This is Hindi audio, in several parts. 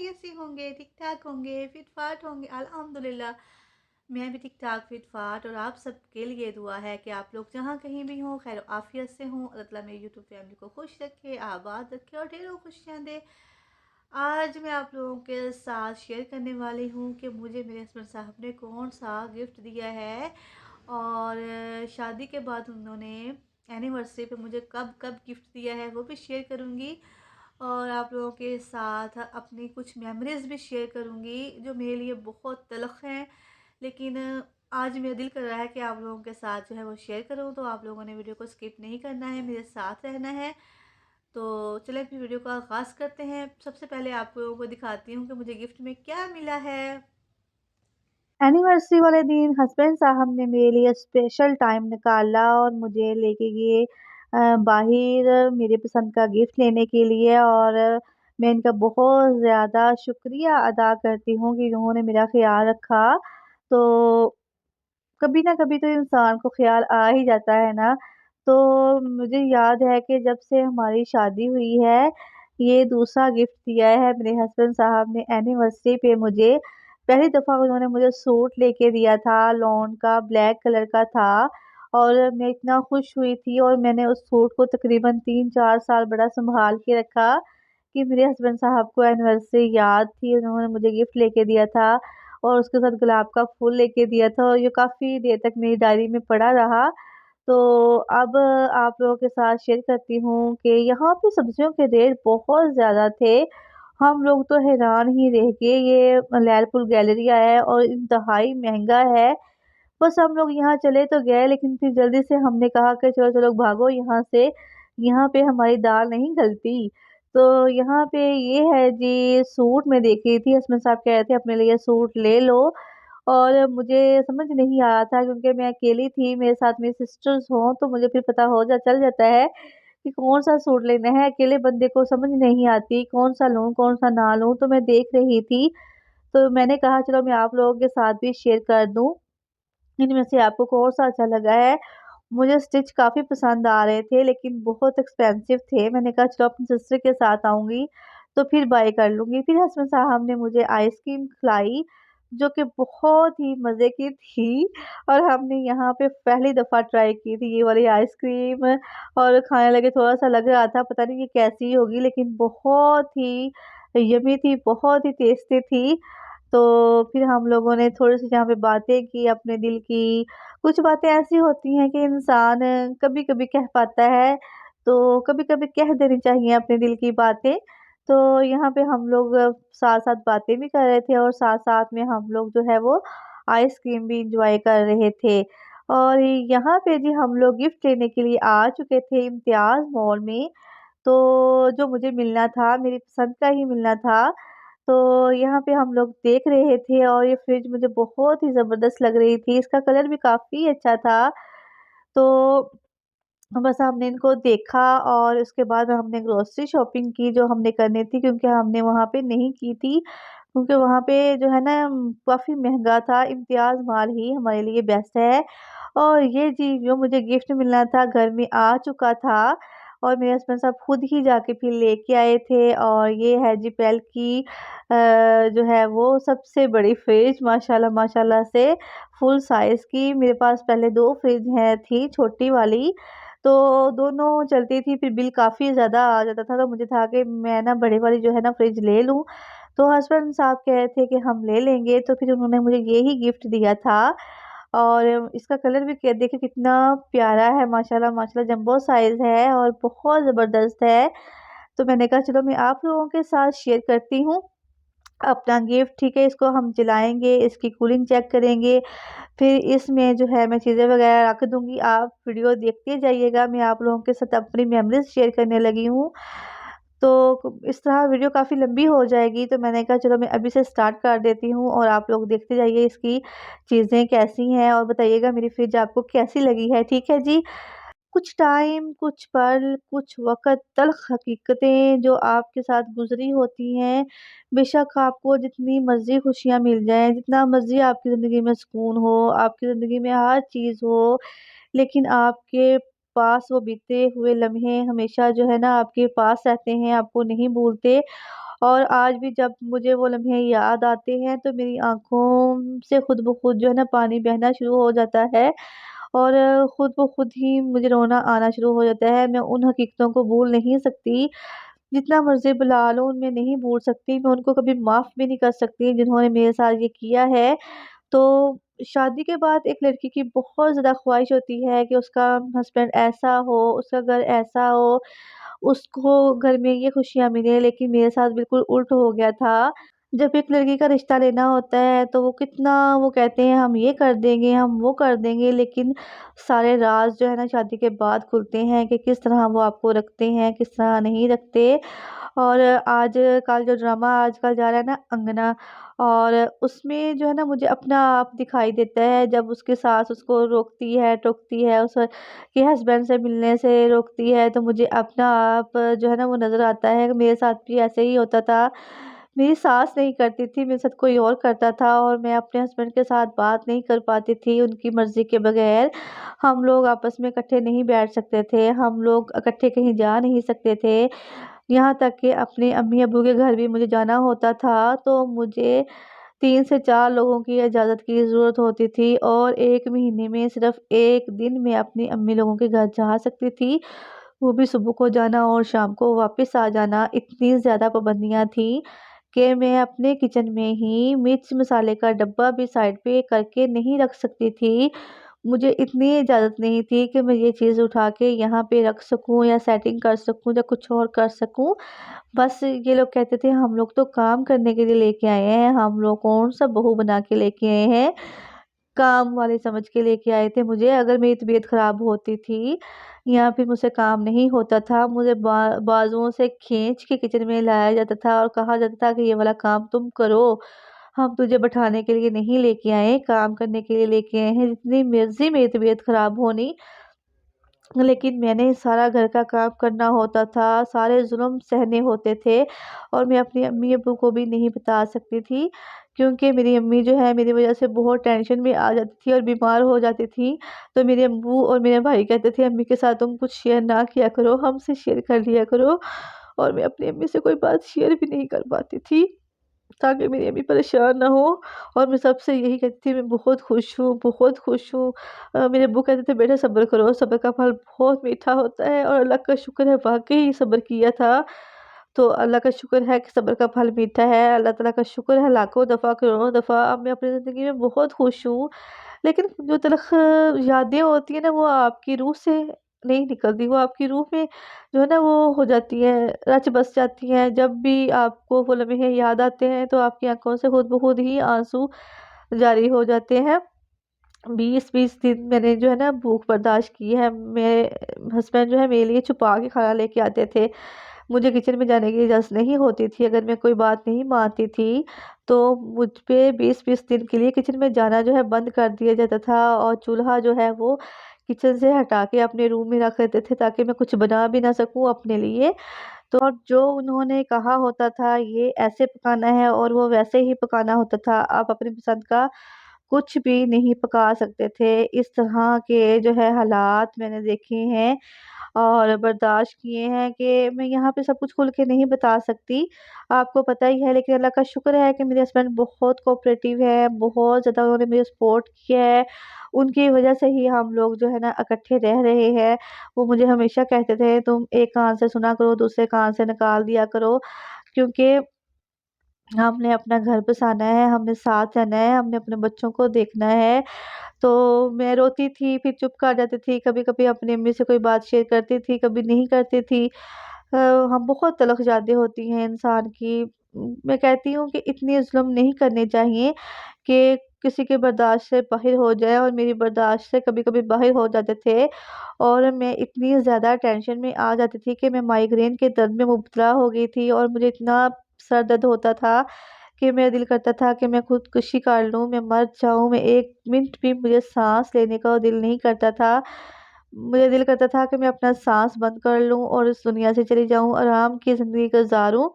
खैरियत से होंगे, ठीक-ठाक होंगे, फिट-फाट होंगे। अल्हम्दुलिल्लाह, मैं भी ठीक-ठाक, फिट-फाट और आप सबके लिए दुआ है कि आप लोग जहाँ कहीं भी हों, खैर आफ़ियत से हों। अल्लाह ताला मेरी यूट्यूब फैमिली को खुश रखे, आबाद रखे और ढेरों खुशियाँ दे। आज मैं आप लोगों के साथ शेयर करने वाली हूँ कि मुझे मेरे हस्बैंड साहब ने कौन-सा गिफ्ट दिया है और शादी के बाद उन्होंने एनिवर्सरी पे मुझे कब-कब गिफ्ट दिया है, वो भी शेयर करूँगी। और आप लोगों के साथ अपनी कुछ मेमोरीज़ भी शेयर करूँगी जो मेरे लिए बहुत तलख़ हैं। लेकिन आज मेरा दिल कर रहा है कि आप लोगों के साथ जो है वो शेयर करूँ, तो आप लोगों ने वीडियो को स्किप नहीं करना है, मेरे साथ रहना है। तो चलिए अपनी वीडियो का आगाज़ करते हैं। सबसे पहले आप लोगों को दिखाती हूँ कि मुझे गिफ्ट में क्या मिला है। एनिवर्सरी वाले दिन हस्बैंड साहब ने मेरे लिए स्पेशल टाइम निकाला और मुझे लेके गए बाहिर मेरे पसंद का गिफ्ट लेने के लिए। और मैं इनका बहुत ज़्यादा शुक्रिया अदा करती हूँ कि उन्होंने मेरा ख़्याल रखा। तो कभी ना कभी तो इंसान को ख़्याल आ ही जाता है ना। तो मुझे याद है कि जब से हमारी शादी हुई है, ये दूसरा गिफ्ट दिया है मेरे हस्बैंड साहब ने एनिवर्सरी पे मुझे। पहली दफ़ा उन्होंने मुझे सूट लेके दिया था, लॉन का ब्लैक कलर का था और मैं इतना खुश हुई थी और मैंने उस सूट को तकरीबन 3-4 साल बड़ा सँभाल के रखा कि मेरे हस्बैंड साहब को एनिवर्सरी याद थी, उन्होंने मुझे गिफ्ट लेके दिया था और उसके साथ गुलाब का फूल लेके दिया था और ये काफ़ी देर तक मेरी डायरी में पड़ा रहा। तो अब आप लोगों के साथ शेयर करती हूँ कि यहाँ पे सब्जियों के रेट बहुत ज़्यादा थे। हम लोग तो हैरान ही रह गए, ये मलयालपुर गैलरिया है और इंतहाई महँगा है। बस हम लोग यहाँ चले तो गए लेकिन फिर जल्दी से हमने कहा कि चलो चलो भागो यहाँ से, यहाँ पे हमारी दाल नहीं गलती। तो यहाँ पे ये है जी, सूट मैं देख रही थी, हस्बैंड साहब कह रहे थे अपने लिए सूट ले लो और मुझे समझ नहीं आ रहा था क्योंकि मैं अकेली थी, मेरे साथ मेरी सिस्टर्स हों तो मुझे फिर पता हो जा चल जाता है कि कौन-सा सूट लेना है। अकेले बंदे को समझ नहीं आती कौन-सा लूँ, कौन-सा ना लूँ, तो मैं देख रही थी। तो मैंने कहा चलो मैं आप लोगों के साथ भी शेयर कर दूँ। इनमें से आपको कौन-सा अच्छा लगा है? मुझे स्टिच काफ़ी पसंद आ रहे थे लेकिन बहुत एक्सपेंसिव थे। मैंने कहा चलो अपनी सिस्टर के साथ आऊँगी तो फिर बाय कर लूँगी। फिर हस्बैंड साहब ने मुझे आइसक्रीम खिलाई जो कि बहुत ही मज़े की थी और हमने यहाँ पे पहली दफ़ा ट्राई की थी ये वाली आइसक्रीम और खाने लगे थोड़ा-सा लग रहा था पता नहीं ये कैसी होगी, लेकिन बहुत ही यम्मी थी, बहुत ही टेस्टी थी। तो फिर हम लोगों ने थोड़ी-सी यहाँ पे बातें की अपने दिल की। कुछ बातें ऐसी होती हैं कि इंसान कभी-कभी कह पाता है, तो कभी-कभी कह देनी चाहिए अपने दिल की बातें। तो यहाँ पे हम लोग साथ-साथ बातें भी कर रहे थे और साथ-साथ में हम लोग जो है वो आइसक्रीम भी एन्जॉय कर रहे थे। और यहाँ पे जी हम लोग गिफ्ट लेने के लिए आ चुके थे इम्तियाज़ मॉल में। तो जो मुझे मिलना था, मेरी पसंद का ही मिलना था। तो यहाँ पे हम लोग देख रहे थे और ये फ्रिज मुझे बहुत ही ज़बरदस्त लग रही थी, इसका कलर भी काफ़ी अच्छा था। तो बस हमने इनको देखा और उसके बाद हमने ग्रोसरी शॉपिंग की जो हमने करनी थी क्योंकि हमने वहाँ पे नहीं की थी, क्योंकि वहाँ पे जो है ना काफ़ी महँगा था, इम्तियाज़ माल ही हमारे लिए बेस्ट है। और ये जी जो मुझे गिफ्ट मिलना था घर में आ चुका था और मेरे हस्बैंड साहब खुद ही जाके फिर लेके आए थे और ये है जी पेल की जो है वो सबसे बड़ी फ्रिज माशाल्लाह माशाल्लाह से फुल साइज़ की। मेरे पास पहले 2 फ्रिज थी छोटी वाली, तो दोनों चलती थी, फिर बिल काफ़ी ज़्यादा आ जाता था, तो मुझे था कि मैं ना बड़ी वाली जो है ना फ्रिज ले लूँ। तो हस्बैंड साहब कह रहे थे कि हम ले लेंगे, तो फिर उन्होंने मुझे ये ही गिफ्ट दिया था। और इसका कलर भी देखिए कितना प्यारा है माशाल्लाह माशाल्लाह, जंबो साइज़ है और बहुत ज़बरदस्त है। तो मैंने कहा चलो मैं आप लोगों के साथ शेयर करती हूँ अपना गिफ्ट, ठीक है? इसको हम जलाएँगे, इसकी कूलिंग चेक करेंगे, फिर इसमें जो है मैं चीज़ें वग़ैरह रख दूँगी। आप वीडियो देखते जाइएगा, मैं आप लोगों के साथ अपनी मेमोरीज़ शेयर करने लगी हूँ। तो इस तरह वीडियो काफ़ी लंबी हो जाएगी, तो मैंने कहा चलो मैं अभी से स्टार्ट कर देती हूँ और आप लोग देखते जाइए इसकी चीज़ें कैसी हैं और बताइएगा मेरी फ्रिज आपको कैसी लगी है, ठीक है जी? कुछ टाइम, कुछ पल, कुछ वक़्त, तल्ख़ हकीकतें जो आपके साथ गुज़री होती हैं, बेशक आपको जितनी मर्ज़ी खुशियाँ मिल जाएँ, जितना मर्ज़ी आपकी ज़िंदगी में सुकून हो, आपकी ज़िंदगी में हर चीज़ हो, लेकिन आपके पास वो बीते हुए लम्हे हमेशा जो है ना आपके पास रहते हैं, आपको नहीं भूलते। और आज भी जब मुझे वो लम्हे याद आते हैं तो मेरी आँखों से खुद ब खुद जो है ना पानी बहना शुरू हो जाता है और खुद ब खुद ही मुझे रोना आना शुरू हो जाता है। मैं उन हकीकतों को भूल नहीं सकती, जितना मर्ज़ी बुला लो मैं नहीं भूल सकती, मैं उनको कभी माफ़ भी नहीं कर सकती जिन्होंने मेरे साथ ये किया है। तो शादी के बाद एक लड़की की बहुत ज़्यादा ख़्वाहिश होती है कि उसका हस्बैंड ऐसा हो, उसका घर ऐसा हो, उसको घर में ये खुशियाँ मिलें, लेकिन मेरे साथ बिल्कुल उल्ट हो गया था। जब एक लड़की का रिश्ता लेना होता है तो वो कितना वो कहते हैं हम ये कर देंगे, हम वो कर देंगे, लेकिन सारे राज़ जो है ना शादी के बाद खुलते हैं कि किस तरह वो आपको रखते हैं, किस तरह नहीं रखते। और आजकल जो ड्रामा आजकल जा रहा है ना अंगना, और उसमें जो है ना मुझे अपना आप दिखाई देता है जब उसकी सास उसको रोकती है, टोकती है, उसके हस्बैंड से मिलने से रोकती है, तो मुझे अपना आप जो है ना वो नज़र आता है। मेरे साथ भी ऐसे ही होता था। मेरी सास नहीं करती थी, मेरे साथ कोई और करता था और मैं अपने हस्बैंड के साथ बात नहीं कर पाती थी उनकी मर्ज़ी के बगैर। हम लोग आपस में इकट्ठे नहीं बैठ सकते थे, हम लोग इकट्ठे कहीं जा नहीं सकते थे। यहाँ तक कि अपने अम्मी-अब्बू के घर भी मुझे जाना होता था, तो मुझे 3 से 4 लोगों की इजाज़त की ज़रूरत होती थी और 1 महीने में सिर्फ़ 1 दिन मैं अपनी अम्मी लोगों के घर जा सकती थी। वो भी सुबह को जाना और शाम को वापस आ जाना। इतनी ज़्यादा पाबंदियाँ थी कि मैं अपने किचन में ही मिर्च मसाले का डब्बा भी साइड पे करके नहीं रख सकती थी। मुझे इतनी इजाज़त नहीं थी कि मैं ये चीज़ उठा के यहाँ पे रख सकूँ या सेटिंग कर सकूँ या कुछ और कर सकूँ। बस ये लोग कहते थे हम लोग तो काम करने के लिए लेके आए हैं, हम लोग कौन-सा बहू बना के लेके आए हैं। काम वाले समझ के लेके आए थे मुझे। अगर मेरी तबीयत ख़राब होती थी या फिर मुझसे काम नहीं होता था, मुझे बाजुओं से खींच के किचन में लाया जाता था और कहा जाता था कि ये वाला काम तुम करो। हम तुझे बैठाने के लिए नहीं लेके आए, काम करने के लिए लेके आए हैं। जितनी मर्ज़ी मेरी तबीयत ख़राब होनी, लेकिन मैंने सारा घर का काम करना होता था, सारे ज़ुल्म सहने होते थे और मैं अपनी अम्मी-अब्बू को भी नहीं बता सकती थी, क्योंकि मेरी अम्मी जो है मेरी वज़ह से बहुत टेंशन में आ जाती थी और बीमार हो जाती थी। तो मेरे अब्बू और मेरे भाई कहते थे अम्मी के साथ तुम कुछ शेयर ना किया करो, हमसे शेयर कर लिया करो, और मैं अपनी अम्मी से कोई बात शेयर भी नहीं कर पाती थी, ताकि मेरी अम्मी परेशान ना हो। और मैं सबसे यही कहती थी मैं बहुत खुश हूँ, बहुत खुश हूँ। मेरे अब्बू कहते थे बेटा सब्र करो, सब्र का फल बहुत मीठा होता है, और अल्लाह का शुक्र है वाक़ई सब्र किया था। तो अल्लाह का शुक्र है कि सब्र का फल मीठा है, अल्लाह ताला का शुक्र है लाखों दफ़ा करोड़ों दफ़ा। अब मैं अपनी ज़िंदगी में बहुत खुश हूँ। लेकिन जो तलख़ यादें होती हैं ना वो आपकी रूह से नहीं निकलती, वो आपकी रूह में जो है ना वो हो जाती हैं, रच बस जाती हैं। जब भी आपको वो लम्हे याद आते हैं तो आपकी आँखों से खुद ब खुद ही आँसू जारी हो जाते हैं। 20-20 दिन मैंने जो है ना भूख बर्दाश्त की है। मेरे हस्बैंड जो है मेरे लिए छुपा के खाना लेके आते थे। मुझे किचन में जाने की इजाज़त नहीं होती थी, अगर मैं कोई बात नहीं मानती थी, तो मुझ पे 20-20 दिन के लिए किचन में जाना जो है बंद कर दिया जाता था और चूल्हा जो है वो किचन से हटा के अपने रूम में रख देते थे, ताकि मैं कुछ बना भी ना सकूँ अपने लिए। तो और जो उन्होंने कहा होता था ये ऐसे पकाना है और वो वैसे ही पकाना होता था। आप अपनी पसंद का कुछ भी नहीं पका सकते थे। इस तरह के जो है हालात मैंने देखे हैं और बर्दाश्त किए हैं कि मैं यहाँ पे सब कुछ खुल के नहीं बता सकती। आपको पता ही है, लेकिन अल्लाह का शुक्र है कि मेरे हस्बैंड बहुत कोऑपरेटिव है, बहुत ज़्यादा उन्होंने मुझे सपोर्ट किया है। उनकी वज़ह से ही हम लोग जो है ना इकट्ठे रह रहे हैं। वो मुझे हमेशा कहते थे तुम एक कान से सुना करो, दूसरे कान से निकाल दिया करो, क्योंकि हमने अपना घर बसाना है, हमने साथ रहना है, हमने अपने बच्चों को देखना है। तो मैं रोती थी, फिर चुप कर जाती थी, कभी-कभी अपनी अम्मी से कोई बात शेयर करती थी, कभी नहीं करती थी। हम बहुत तलख़ यादें होती हैं इंसान की। मैं कहती हूँ कि इतने ज़ुल्म नहीं करने चाहिए कि किसी के बर्दाश्त से बाहर हो जाए, और मेरी बर्दाश्त से कभी-कभी बाहर हो जाते थे और मैं इतनी ज़्यादा टेंशन में आ जाती थी कि मैं माइग्रेन के दर्द में मुब्तला हो गई थी और मुझे इतना सर दर्द होता था कि मेरा दिल करता था कि मैं खुदकुशी कर लूँ, मैं मर जाऊँ, मैं 1 मिनट भी मुझे साँस लेने का दिल नहीं करता था। मुझे दिल करता था कि मैं अपना साँस बंद कर लूँ और इस दुनिया से चली जाऊँ, आराम की ज़िंदगी गुज़ारूँ।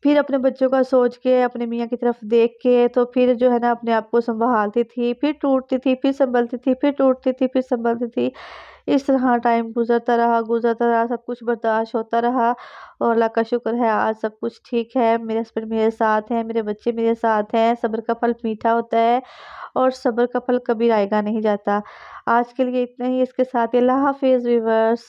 फिर अपने बच्चों का सोच के, अपने मियाँ की तरफ देख के तो फिर जो है ना अपने आप को सँभालती थी, फिर टूटती थी, फिर सँभलती थी, फिर टूटती थी, फिर सँभलती थी। इस तरह टाइम गुज़रता रहा, सब कुछ बर्दाश्त होता रहा और अल्लाह का शुक्र है आज सब कुछ ठीक है। मेरे हस्बैंड मेरे साथ हैं, मेरे बच्चे मेरे साथ हैं। सब्र का फल मीठा होता है और सब्र का फल कभी आएगा नहीं जाता। आज के लिए इतना ही, इसके साथ ही अल्लाह हाफ़िज़ व्यूअर्स।